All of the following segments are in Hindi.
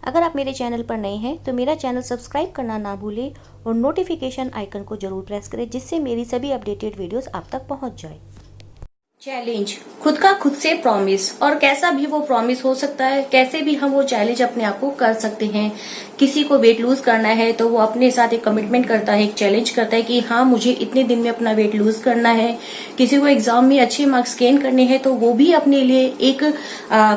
अगर आप मेरे चैनल पर नए हैं तो मेरा चैनल सब्सक्राइब करना ना भूलें और नोटिफिकेशन आइकन को जरूर प्रेस करें जिससे मेरी सभी अपडेटेड वीडियोस आप तक पहुंच जाए। चैलेंज, खुद का खुद से प्रॉमिस, और कैसा भी वो प्रॉमिस हो सकता है, कैसे भी हम वो चैलेंज अपने आप को कर सकते हैं। किसी को वेट लूज करना है तो वो अपने साथ एक कमिटमेंट करता है, एक चैलेंज करता है कि हाँ मुझे इतने दिन में अपना वेट लूज करना है। किसी को एग्जाम में अच्छे मार्क्स गेन करने हैं तो वो भी अपने लिए एक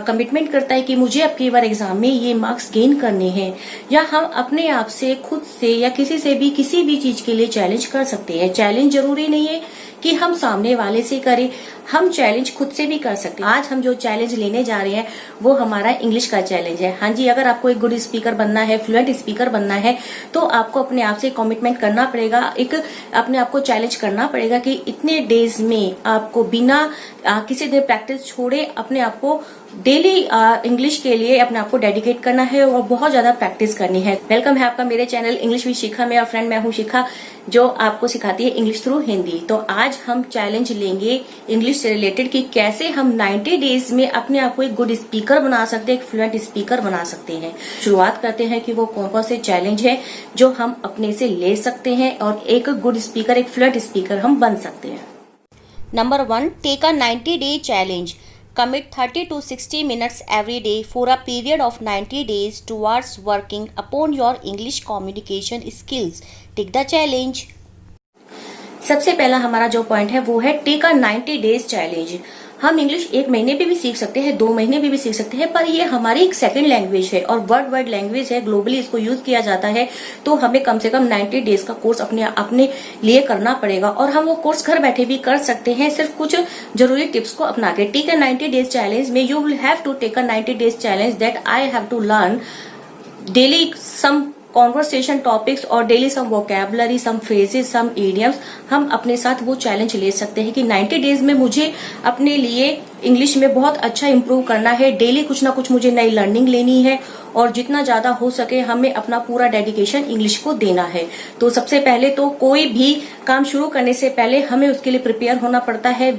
कमिटमेंट करता है कि मुझे अब की बार एग्जाम में ये मार्क्स गेन करने हैं। या हम अपने आप से, खुद से या किसी से भी किसी भी चीज के लिए चैलेंज कर सकते हैं। चैलेंज जरूरी नहीं है कि हम सामने वाले से करें, हम चैलेंज खुद से भी कर सकते हैं। आज हम जो चैलेंज लेने जा रहे हैं वो हमारा इंग्लिश का चैलेंज है। हाँ जी, अगर आपको एक गुड स्पीकर बनना है, फ्लुएंट स्पीकर बनना है तो आपको अपने आप से कमिटमेंट करना पड़ेगा, एक अपने आप को चैलेंज करना पड़ेगा कि इतने डेज में आपको बिना किसी दिन प्रैक्टिस छोड़े अपने आप को डेली इंग्लिश के लिए अपने आप को डेडिकेट करना है और बहुत ज्यादा प्रैक्टिस करनी है। वेलकम है आपका मेरे चैनल इंग्लिश विद शिखा में, और फ्रेंड मैं हूँ शिखा जो आपको सिखाती है इंग्लिश थ्रू हिंदी। तो आज हम चैलेंज लेंगे इंग्लिश से रिलेटेड कि कैसे हम 90 डेज में अपने आप को एक गुड स्पीकर बना सकते हैं, एक फ्लुएंट स्पीकर बना सकते हैं। शुरुआत करते हैं कि वो कौन कौन से चैलेंज है जो हम अपने से ले सकते हैं और एक गुड स्पीकर, एक फ्लुएंट स्पीकर हम बन सकते हैं। Number 1, take a 90-day challenge. Commit 30 to 60 minutes every day for a period of 90 days towards working upon your English communication skills. Take the challenge. सबसे पहला हमारा जो पॉइंट है वो है टेक अ 90 डेज चैलेंज। हम इंग्लिश 1 महीने पे भी सीख सकते हैं, 2 महीने पे भी सीख सकते हैं, पर ये हमारी एक सेकंड लैंग्वेज है और वर्ल्ड वाइड लैंग्वेज है, ग्लोबली इसको यूज किया जाता है। तो हमें कम से कम 90 डेज का कोर्स अपने लिए करना पड़ेगा और हम वो कोर्स घर बैठे भी कर सकते हैं, सिर्फ कुछ जरूरी टिप्स को अपना के। टेक अ 90 डेज चैलेंज में you will have to take a 90 days challenge that I have to learn daily some conversation topics और daily some vocabulary, some phrases, some idioms. हम अपने साथ वो चैलेंज ले सकते हैं कि 90 डेज में मुझे अपने लिए इंग्लिश में बहुत अच्छा इंप्रूव करना है। डेली कुछ ना कुछ मुझे नई लर्निंग लेनी है और जितना ज्यादा हो सके हमें अपना पूरा डेडिकेशन इंग्लिश को देना है। तो सबसे पहले तो कोई भी काम शुरू करने से पहले हमें उसके लिए प्रिपेयर होना पड़ता है।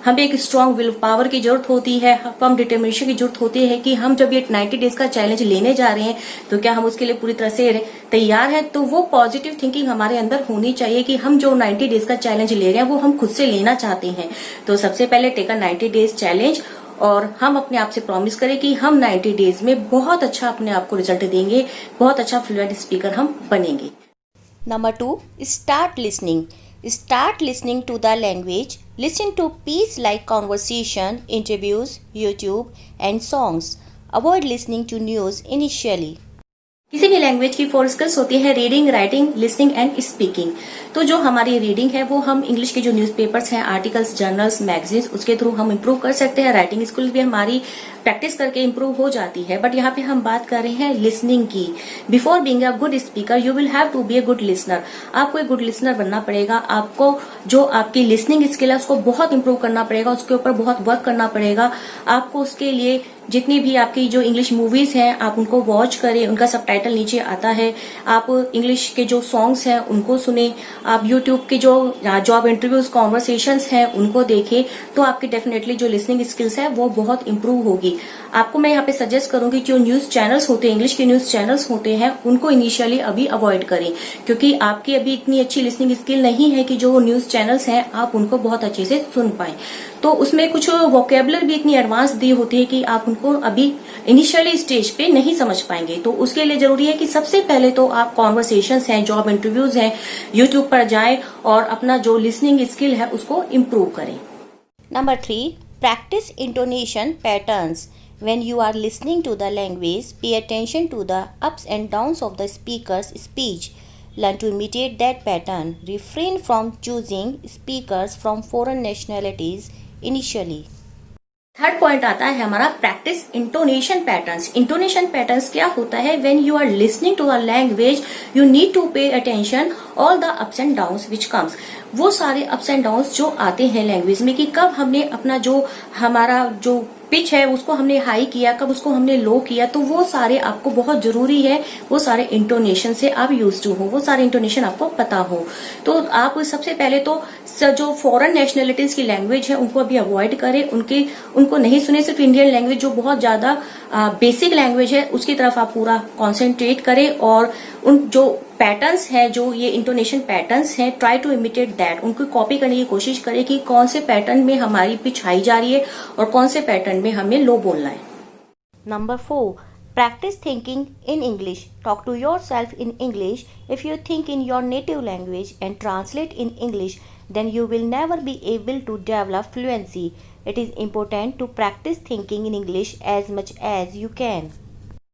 हमें एक स्ट्रांग विल पावर की जरूरत होती है, फर्म डिटर्मिनेशन की जरूरत होती है कि हम जब ये 90 डेज का चैलेंज लेने जा रहे हैं तो क्या हम उसके लिए पूरी तरह से तैयार हैं। तो वो पॉजिटिव थिंकिंग हमारे अंदर होनी चाहिए कि हम जो 90 डेज का चैलेंज ले रहे हैं वो हम खुद से लेना चाहते हैं। तो सबसे पहले टेक अ 90 डेज चैलेंज और हम अपने आप से प्रॉमिस करें कि हम 90 डेज में बहुत अच्छा अपने आप को रिजल्ट देंगे, बहुत अच्छा फ्लुएंट स्पीकर हम बनेंगे। Number 2, start listening. Start listening to the language. Listen to piece like conversation, interviews, YouTube and songs. Avoid listening to news initially. किसी भी लैंग्वेज की 4 स्किल्स होती है, reading, writing, listening and speaking. तो जो हमारी रीडिंग है वो हम इंग्लिश के जो न्यूज़पेपर्स हैं, आर्टिकल्स, जर्नल्स, मैगजीन्स, उसके थ्रू हम इम्प्रूव कर सकते हैं। राइटिंग स्किल्स भी हमारी प्रैक्टिस करके इम्प्रूव हो जाती है। बट यहाँ पे हम बात कर रहे हैं लिसनिंग की। Before being a good speaker you will have to be a good listener. आपको एक गुड लिसनर बनना पड़ेगा। आपको जो आपकी लिसनिंग स्किल है उसको बहुत इम्प्रूव करना पड़ेगा, उसके ऊपर बहुत वर्क करना पड़ेगा। आपको उसके लिए जितनी भी आपकी जो इंग्लिश मूवीज हैं आप उनको वॉच करें, उनका सबटाइटल नीचे आता है। आप इंग्लिश के जो सॉन्ग्स हैं उनको सुने, आप यूट्यूब के जो जॉब इंटरव्यूज, कॉन्वर्सेशंस हैं उनको देखें, तो आपकी डेफिनेटली जो लिसनिंग स्किल्स है वो बहुत इंप्रूव होगी। आपको मैं यहाँ पे सजेस्ट करूंगी जो न्यूज चैनल्स होते हैं, इंग्लिश के न्यूज चैनल्स होते हैं, उनको इनिशियली अभी अवॉइड करें, क्योंकि आपकी अभी इतनी अच्छी लिसनिंग स्किल नहीं है कि जो न्यूज चैनल्स हैं आप उनको बहुत अच्छे से सुन पाए। तो उसमें कुछ वोकेबुलर भी इतनी एडवांस दी होती है कि आप उनको अभी इनिशियली स्टेज पे नहीं समझ पाएंगे। तो उसके लिए जरूरी है कि सबसे पहले तो आप कॉन्वर्सेशंस हैं, जॉब इंटरव्यूज हैं, यूट्यूब पर जाएं और अपना जो लिसनिंग स्किल है उसको इम्प्रूव करें। Number 3, practice intonation patterns. When you are listening to the language, pay attention to the ups and downs of the speaker's speech. Learn to imitate that pattern. Refrain from choosing speakers from foreign nationalities initially. Third point आता है हमारा practice intonation patterns. Intonation patterns क्या होता है? When you are listening to a language you need to pay attention all the ups and downs which comes. वो सारे अप्स एंड डाउन्स जो आते हैं लैंग्वेज में, कि कब हमने अपना जो हमारा जो पिच है उसको हमने हाई किया, कब उसको हमने लो किया, तो वो सारे आपको बहुत जरूरी है, वो सारे इंटोनेशन से आप यूज टू हो, वो सारे इंटोनेशन आपको पता हो। तो आप सबसे पहले तो जो फॉरेन नेशनलिटीज की लैंग्वेज है उनको अभी अवॉइड करें, उनको नहीं सुने, सिर्फ इंडियन लैंग्वेज जो बहुत ज्यादा बेसिक लैंग्वेज है उसकी तरफ आप पूरा कॉन्सेंट्रेट करें, और उन जो पैटर्न्स है, जो ये इंटोनेशन पैटर्न्स है, ट्राई टू इमिटेट दैट, उनको कॉपी करने की कोशिश करें कि कौन से पैटर्न में हमारी पिच हाई जा रही है और कौन से पैटर्न में हमें लो बोलना है। Number 4. Practice thinking in English. Talk to yourself in English. If you think in your native language and translate in English, then you will never be able to develop fluency. It is important to practice thinking in English as much as you can.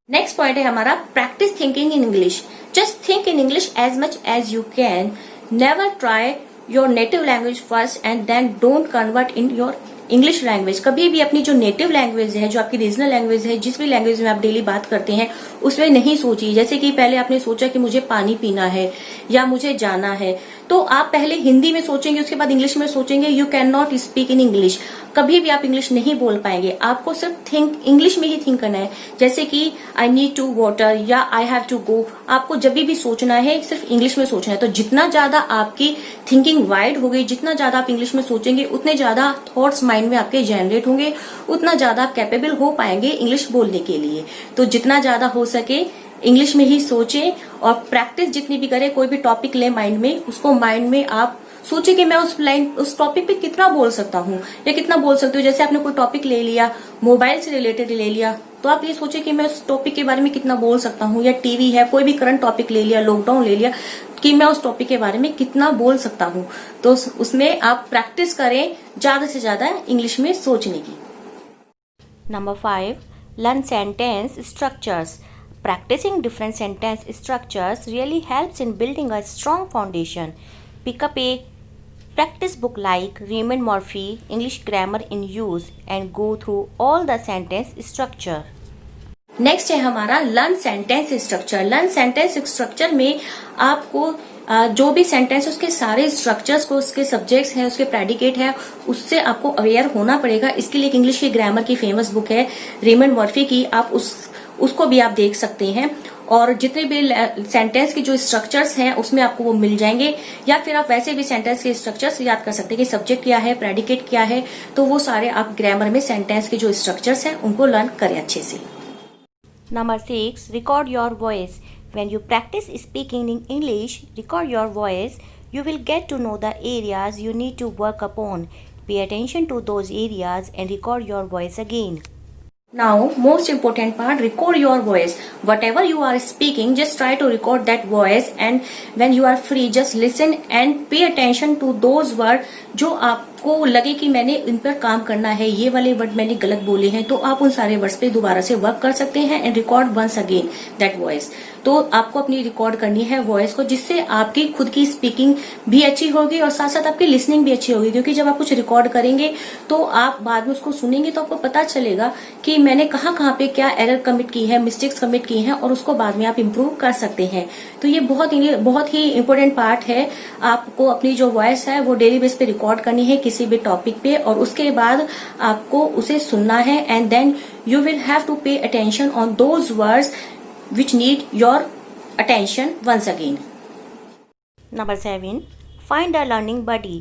Next point है हमारा practice thinking in English. Just think in English as much as you can. Never try your native language first and then don't convert in your English language. कभी भी अपनी जो नेटिव लैंग्वेज है, जो आपकी रीजनल लैंग्वेज है, जिस भी लैंग्वेज में आप डेली बात करते हैं, उसमें नहीं सोचिए। जैसे कि पहले आपने सोचा कि मुझे पानी पीना है या मुझे जाना है, तो आप पहले हिंदी में सोचेंगे, उसके बाद इंग्लिश में सोचेंगे। You can not speak in English. कभी भी आप इंग्लिश नहीं बोल पाएंगे। आपको सिर्फ थिंक इंग्लिश में ही थिंक करना है। जैसे कि आई नीड टू वाटर या आई हैव टू गो, आपको जब भी सोचना है सिर्फ इंग्लिश में सोचना है। तो जितना ज्यादा आपकी थिंकिंग वाइड हो गई, जितना ज्यादा आप इंग्लिश में सोचेंगे, उतने ज्यादा थॉट्स माइंड में आपके जनरेट होंगे, उतना ज्यादा आप कैपेबल हो पाएंगे इंग्लिश बोलने के लिए। तो जितना ज्यादा हो सके इंग्लिश में ही सोचें, और प्रैक्टिस जितनी भी करें, कोई भी टॉपिक ले माइंड में, उसको माइंड में आप सोचिए कि मैं उस टॉपिक पे कितना बोल सकता हूँ या कितना बोल सकती हूँ। जैसे आपने कोई टॉपिक ले लिया, मोबाइल से रिलेटेड ले लिया, तो आप ये सोचिए कि मैं उस टॉपिक के बारे में कितना बोल सकता हूँ। या टीवी है, कोई भी करंट टॉपिक ले लिया, लॉकडाउन ले लिया, कि मैं उस टॉपिक के बारे में कितना बोल सकता हूँ। तो उसमें आप प्रैक्टिस करें ज्यादा से ज्यादा इंग्लिश में सोचने की। Number 5. Learn sentence structures. Practicing different sentence structures really helps in building a strong foundation. Pick up a practice book like Raymond Murphy, English Grammar in Use, and go through all the sentence structure. Next है हमारा learn sentence structure. Learn sentence structure में आपको जो भी सेंटेंस उसके सारे स्ट्रक्चर्स को, उसके सब्जेक्ट्स हैं, उसके प्रेडिकेट है, उससे आपको अवेयर होना पड़ेगा। इसके लिए एक इंग्लिश की ग्रामर की फेमस बुक है रेमंड मर्फी की, आप उसको भी आप देख सकते हैं। और जितने भी सेंटेंस के जो स्ट्रक्चर्स हैं उसमें आपको वो मिल जाएंगे, या फिर आप वैसे भी सेंटेंस के स्ट्रक्चर्स याद कर सकते हैं कि सब्जेक्ट क्या है, प्रेडिकेट क्या है। तो वो सारे आप ग्रामर में सेंटेंस के जो स्ट्रक्चर्स हैं उनको लर्न करें अच्छे से। Number 6. Record your voice. When you practice speaking in English, record your voice. You will get to know the areas you need to work upon. Pay attention to those areas and record your voice again. Now, most important part, record your voice. Whatever you are speaking, just try to record that voice, and when you are free, just listen and pay attention to those words जो आपको लगे कि मैंने इन पर काम करना है, ये वाले वर्ड मैंने गलत बोले हैं, तो आप उन सारे वर्ड्स पे दोबारा से वर्क कर सकते हैं and record once again that voice. तो आपको अपनी रिकॉर्ड करनी है वॉइस को, जिससे आपकी खुद की स्पीकिंग भी अच्छी होगी और साथ साथ आपकी लिसनिंग भी अच्छी होगी। क्योंकि जब आप कुछ रिकॉर्ड करेंगे तो आप बाद में उसको सुनेंगे तो आपको पता चलेगा कि मैंने कहाँ पे क्या एरर कमिट की है, मिस्टेक्स कमिट की हैं, और उसको बाद में आप इम्प्रूव कर सकते हैं। तो ये बहुत ही इम्पोर्टेंट पार्ट है। आपको अपनी जो वॉइस है वो डेली बेस पे रिकॉर्ड करनी है किसी भी टॉपिक पे, और उसके बाद आपको उसे सुनना है, and then you will have to pay attention on those words which need your attention once again. Number 7. Find a learning buddy.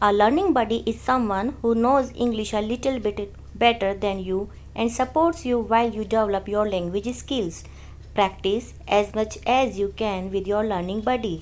A learning buddy is someone who knows English a little bit better than you and supports you while you develop your language skills. Practice as much as you can with your learning buddy.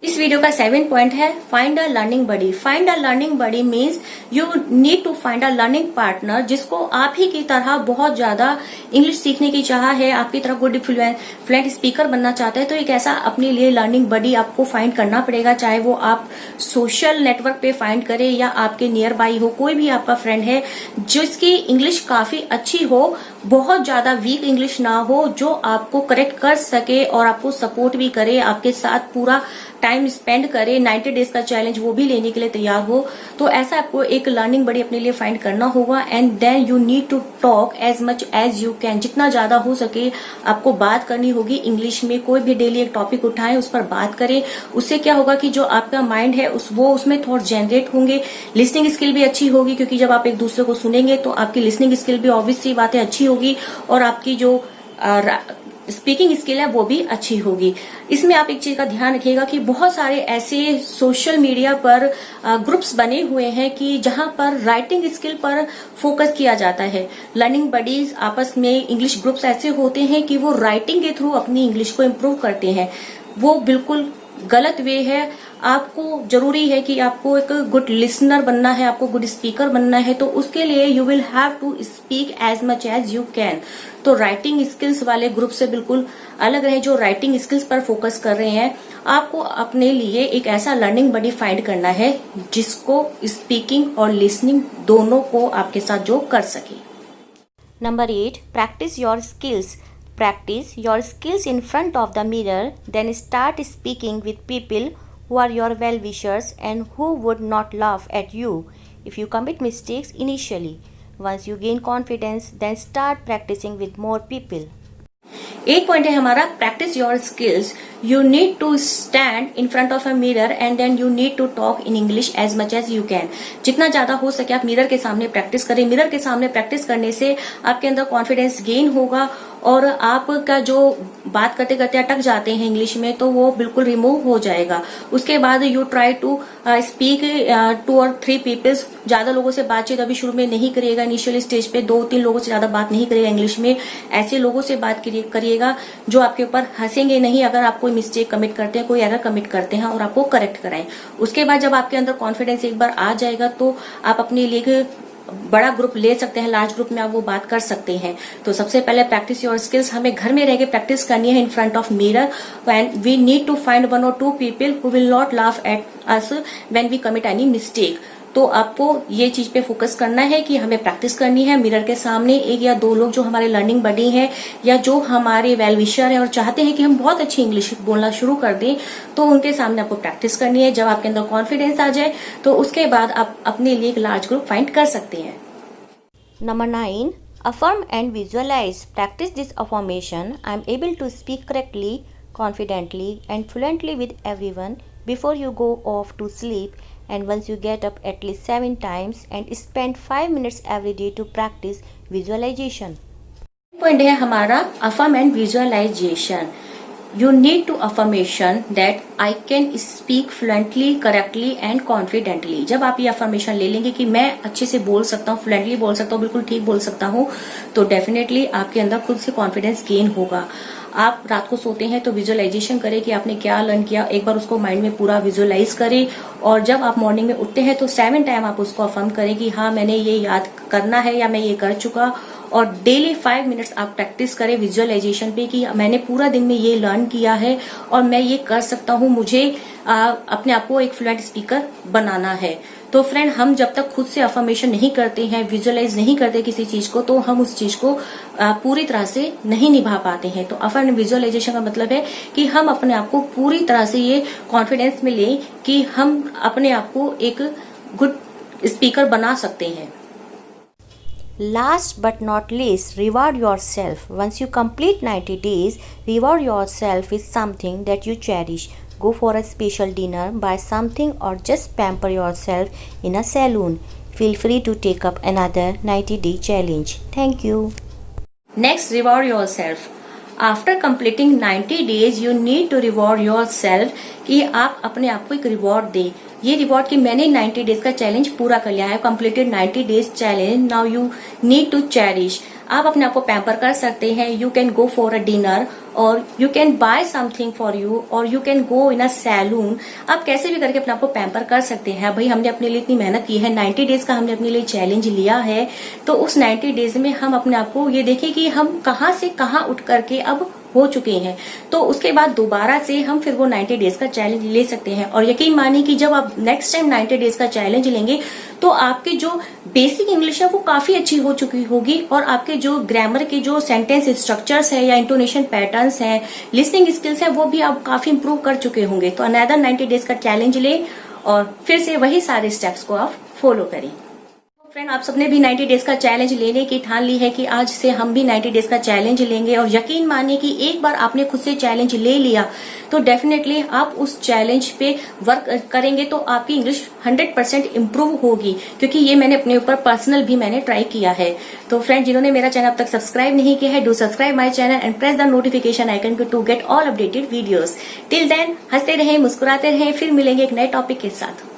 इस वीडियो का 7 पॉइंट है find a learning buddy. Find a learning buddy means you need to find a learning partner जिसको आप ही की तरह बहुत ज्यादा इंग्लिश सीखने की चाह है, आपकी तरह गुड फ्लुएंट स्पीकर बनना चाहता है। तो एक ऐसा अपने लिए लर्निंग बडी आपको फाइंड करना पड़ेगा, चाहे वो आप सोशल नेटवर्क पे फाइंड करें या आपके नियर बाई हो, कोई भी आपका फ्रेंड है जिसकी इंग्लिश काफी अच्छी हो, बहुत ज्यादा वीक इंग्लिश ना हो, जो आपको करेक्ट कर सके और आपको सपोर्ट भी करे, आपके साथ पूरा टाइम स्पेंड करे, 90 डेज का चैलेंज वो भी लेने के लिए तैयार हो। तो ऐसा आपको एक लर्निंग बड़ी अपने लिए फाइंड करना होगा। And then you need to talk as much as you can, जितना ज्यादा हो सके आपको बात करनी होगी इंग्लिश में। कोई भी डेली एक टॉपिक उठाएं, उस पर बात करें। उससे क्या होगा कि जो आपका माइंड है वो उसमें थॉट जनरेट होंगे। लिसनिंग स्किल भी अच्छी होगी, क्योंकि जब आप एक दूसरे को सुनेंगे तो आपकी लिसनिंग स्किल भी ऑब्वियस सी बातें अच्छी होगी और आपकी जो स्पीकिंग स्किल है वो भी अच्छी होगी। इसमें आप एक चीज का ध्यान रखिएगा कि बहुत सारे ऐसे सोशल मीडिया पर ग्रुप्स बने हुए हैं कि जहां पर राइटिंग स्किल पर फोकस किया जाता है। लर्निंग बडीज आपस में इंग्लिश ग्रुप्स ऐसे होते हैं कि वो राइटिंग के थ्रू अपनी इंग्लिश को इम्प्रूव करते हैं। वो बिल्कुल गलत वे है। आपको जरूरी है कि आपको एक गुड लिसनर बनना है, आपको गुड स्पीकर बनना है, तो उसके लिए you will have to speak as much as you can. तो राइटिंग स्किल्स वाले ग्रुप से बिल्कुल अलग रहे, जो राइटिंग स्किल्स पर फोकस कर रहे हैं। आपको अपने लिए एक ऐसा लर्निंग बडी फाइंड करना है जिसको स्पीकिंग और लिसनिंग दोनों को आपके साथ जो कर सके। Number 8. Practice your skills. Practice your skills in front of the mirror, then start speaking with people who are your well-wishers and who would not laugh at you if you commit mistakes initially. Once you gain confidence, then start practicing with more people. एक पॉइंट है हमारा practice your skills. You need to stand in front of a mirror and then you need to talk in English as much as you can. जितना ज्यादा हो सके आप मिरर के सामने प्रैक्टिस करें। मिरर के सामने प्रैक्टिस करने से आपके अंदर कॉन्फिडेंस गेन होगा और आपका जो बात करते करते अटक जाते हैं इंग्लिश में, तो वो बिल्कुल रिमूव हो जाएगा। उसके बाद यू ट्राई टू स्पीक 2 और 3 पीपल्स। ज्यादा लोगों से बातचीत अभी शुरू में नहीं करिएगा। इनिशियल स्टेज पे 2-3 लोगों से ज्यादा बात नहीं करिएगा इंग्लिश में। ऐसे लोगों से बात करिएगा जो आपके ऊपर हंसेंगे नहीं अगर आप कोई मिस्टेक कमिट करते हैं, कोई एरर कमिट करते हैं, और आपको करेक्ट कराएं। उसके बाद जब आपके अंदर कॉन्फिडेंस एक बार आ जाएगा तो आप अपने लिए बड़ा ग्रुप ले सकते हैं, लार्ज ग्रुप में आप वो बात कर सकते हैं। तो सबसे पहले प्रैक्टिस योर स्किल्स हमें घर में रह के प्रैक्टिस करनी है in front of mirror. And we need to find 1 or 2 people who will not laugh at us when we commit any mistake. तो आपको ये चीज पे फोकस करना है कि हमें प्रैक्टिस करनी है मिरर के सामने। 1 या 2 लोग जो हमारे लर्निंग बडी हैं या जो हमारे वेल विशर हैं और चाहते हैं कि हम बहुत अच्छी इंग्लिश बोलना शुरू कर दें, तो उनके सामने आपको प्रैक्टिस करनी है। जब आपके अंदर कॉन्फिडेंस आ जाए तो उसके बाद आप अपने लिए एक लार्ज ग्रुप फाइंड कर सकते हैं। Number 9. Affirm and visualize. Practice this affirmation. I am able to speak correctly, confidently, and fluently with everyone before you go off to sleep, and once you get up at least 7 times, and spend 5 minutes every day to practice visualization. Point है हमारा affirm and visualization. You need to affirmation that I can speak fluently, correctly and confidently. जब आप ये अफर्मेशन ले लेंगे कि मैं अच्छे से बोल सकता हूँ, फ्लुएंटली बोल सकता हूँ, बिल्कुल ठीक बोल सकता हूँ, तो डेफिनेटली आपके अंदर खुद से कॉन्फिडेंस गेन होगा। आप रात को सोते हैं तो विजुअलाइजेशन करें कि आपने क्या लर्न किया, एक बार उसको माइंड में पूरा विजुअलाइज करें। और जब आप मॉर्निंग में उठते हैं तो 7 टाइम आप उसको अफर्म करें कि हाँ मैंने ये याद करना है या मैं ये कर चुका। और डेली 5 मिनट्स आप प्रैक्टिस करें विजुअलाइजेशन पे कि मैंने पूरा दिन में ये लर्न किया है और मैं ये कर सकता हूँ, मुझे अपने आप को एक फ्लुएंट स्पीकर बनाना है। तो फ्रेंड, हम जब तक खुद से अफर्मेशन नहीं करते हैं, विजुअलाइज नहीं करते किसी चीज को, तो हम उस चीज को पूरी तरह से नहीं निभा पाते हैं। तो अफर्म विजुअलाइजेशन का मतलब है कि हम अपने आप को पूरी तरह से ये कॉन्फिडेंस में लें कि हम अपने आप को एक गुड स्पीकर बना सकते हैं। Last but not least, reward yourself. Once you complete 90 days, reward yourself with something that you cherish. Go for a special dinner, buy something, or just pamper yourself in a salon. Feel free to take up another 90-day challenge. Thank you. Next, reward yourself. After completing 90 days, you need to reward yourself कि आप अपने आप को एक रिवॉर्ड दें। ये रिवॉर्ड कि मैंने 90 डेज का चैलेंज पूरा कर लिया है, completed 90 days challenge, now you need to cherish. आप अपने आप को पैम्पर कर सकते हैं। You can go for a dinner और you can buy something for you और you can go in a salon. आप कैसे भी करके अपने आप को पैम्पर कर सकते हैं। भाई हमने अपने लिए इतनी मेहनत की है, 90 डेज का हमने अपने लिए चैलेंज लिया है, तो उस 90 डेज में हम अपने आप को ये देखें कि हम कहाँ से कहाँ उठ करके अब हो चुके हैं, तो उसके बाद दोबारा से हम फिर वो 90 डेज का चैलेंज ले सकते हैं। और यकीन मानिए कि जब आप नेक्स्ट टाइम 90 डेज का चैलेंज लेंगे तो आपकी जो बेसिक इंग्लिश है वो काफी अच्छी हो चुकी होगी, और आपके जो ग्रामर के जो सेंटेंस स्ट्रक्चर्स है या इंटोनेशन पैटर्न्स हैं, लिसनिंग स्किल्स है, वो भी आप काफी इंप्रूव कर चुके होंगे। तो अनदर 90 डेज का चैलेंज लें और फिर से वही सारे स्टेप्स को आप फॉलो करें। फ्रेंड, आप सबने भी 90 डेज का चैलेंज लेने की ठान ली है कि आज से हम भी 90 डेज का चैलेंज लेंगे, और यकीन मानिए कि एक बार आपने खुद से चैलेंज ले लिया तो डेफिनेटली आप उस चैलेंज पे वर्क करेंगे तो आपकी इंग्लिश 100% इम्प्रूव होगी, क्योंकि ये मैंने अपने ऊपर पर्सनल भी मैंने ट्राई किया है। तो फ्रेंड, जिन्होंने मेरा चैनल अब तक सब्सक्राइब नहीं किया है, do subscribe my channel and press the notification icon to get all updated videos. Till then हंसते रहें, मुस्कुराते रहें, फिर मिलेंगे एक नए टॉपिक के साथ।